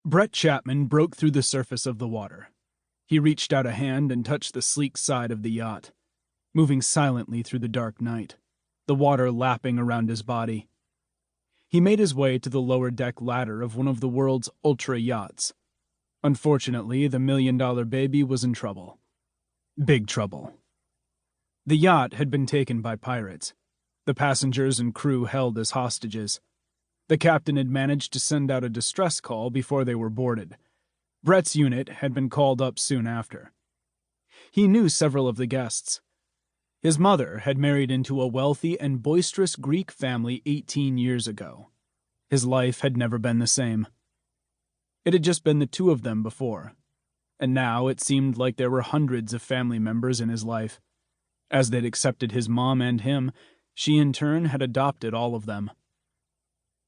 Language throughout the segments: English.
Brett Chapman broke through the surface of the water. He reached out a hand and touched the sleek side of the yacht, moving silently through the dark night, the water lapping around his body. He made his way to the lower deck ladder of one of the world's ultra yachts. Unfortunately, the million-dollar baby was in trouble. Big trouble. The yacht had been taken by pirates, the passengers and crew held as hostages. The captain had managed to send out a distress call before they were boarded. Brett's unit had been called up soon after. He knew several of the guests. His mother had married into a wealthy and boisterous Greek family 18 years ago. His life had never been the same. It had just been the two of them before, and now it seemed like there were hundreds of family members in his life. As they'd accepted his mom and him, she in turn had adopted all of them.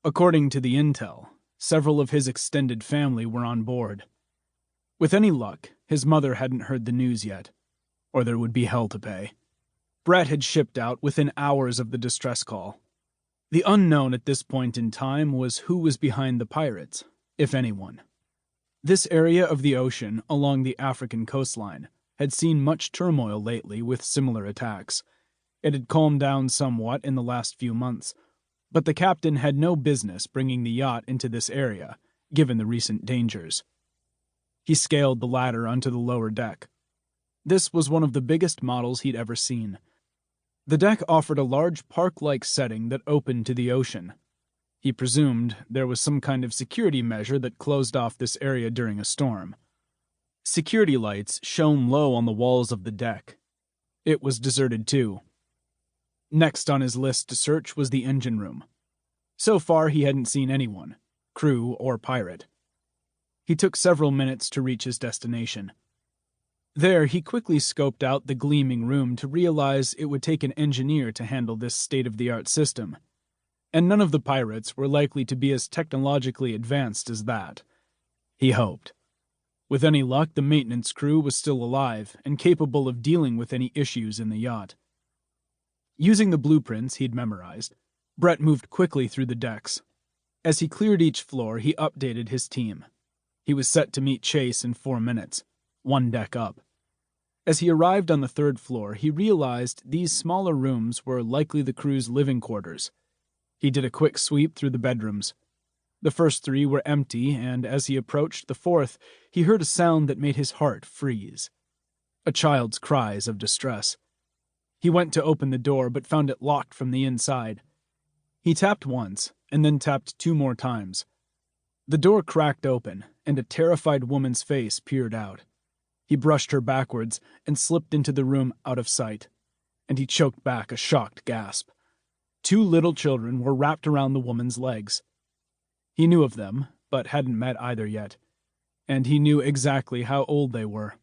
According to the intel, several of his extended family were on board. With any luck, his mother hadn't heard the news yet, or there would be hell to pay. Brett had shipped out within hours of the distress call. The unknown at this point in time was who was behind the pirates, if anyone. This area of the ocean along the African coastline had seen much turmoil lately with similar attacks. It had calmed down somewhat in the last few months, but the captain had no business bringing the yacht into this area, given the recent dangers. He scaled the ladder onto the lower deck. This was one of the biggest models he'd ever seen. The deck offered a large park-like setting that opened to the ocean. He presumed there was some kind of security measure that closed off this area during a storm. Security lights shone low on the walls of the deck. It was deserted too. Next on his list to search was the engine room. So far he hadn't seen anyone, crew or pirate. He took several minutes to reach his destination. There he quickly scoped out the gleaming room to realize it would take an engineer to handle this state-of-the-art system, and none of the pirates were likely to be as technologically advanced as that. He hoped. With any luck, the maintenance crew was still alive and capable of dealing with any issues in the yacht. Using the blueprints he'd memorized, Brett moved quickly through the decks. As he cleared each floor, he updated his team. He was set to meet Chase in 4 minutes, one deck up. As he arrived on the third floor, he realized these smaller rooms were likely the crew's living quarters. He did a quick sweep through the bedrooms. The first 3 were empty, and as he approached the fourth, he heard a sound that made his heart freeze. A child's cries of distress. He went to open the door, but found it locked from the inside. He tapped once, and then tapped 2 more times. The door cracked open, and a terrified woman's face peered out. He brushed her backwards and slipped into the room out of sight, and he choked back a shocked gasp. 2 little children were wrapped around the woman's legs. He knew of them, but hadn't met either yet, and he knew exactly how old they were.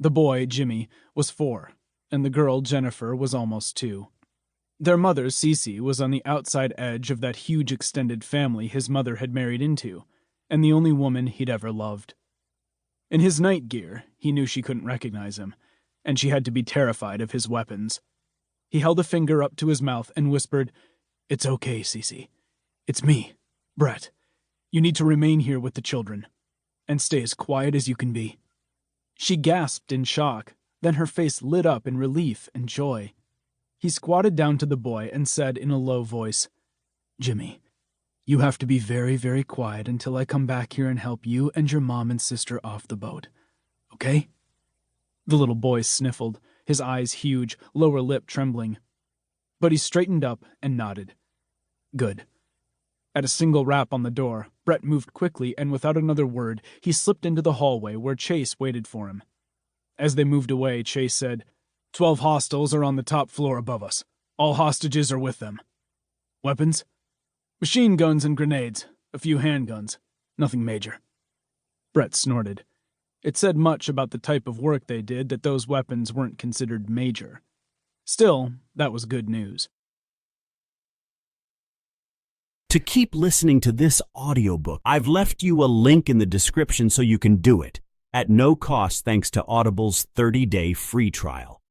The boy, Jimmy, was 4, and the girl, Jennifer, was almost 2. Their mother, Cece, was on the outside edge of that huge extended family his mother had married into, and the only woman he'd ever loved. In his night gear, he knew she couldn't recognize him, and she had to be terrified of his weapons. He held a finger up to his mouth and whispered, "It's okay, Cece. It's me, Brett. You need to remain here with the children, and stay as quiet as you can be." She gasped in shock, then her face lit up in relief and joy. He squatted down to the boy and said in a low voice, "Jimmy, you have to be very, very quiet until I come back here and help you and your mom and sister off the boat. Okay?" The little boy sniffled, his eyes huge, lower lip trembling. But he straightened up and nodded. Good. At a single rap on the door, Brett moved quickly, and without another word, he slipped into the hallway where Chase waited for him. As they moved away, Chase said, 12 hostiles are on the top floor above us. All hostages are with them. Weapons? Machine guns and grenades, a few handguns. Nothing major. Brett snorted. It said much about the type of work they did that those weapons weren't considered major. Still, that was good news. To keep listening to this audiobook, I've left you a link in the description so you can do it, at no cost thanks to Audible's 30-day free trial.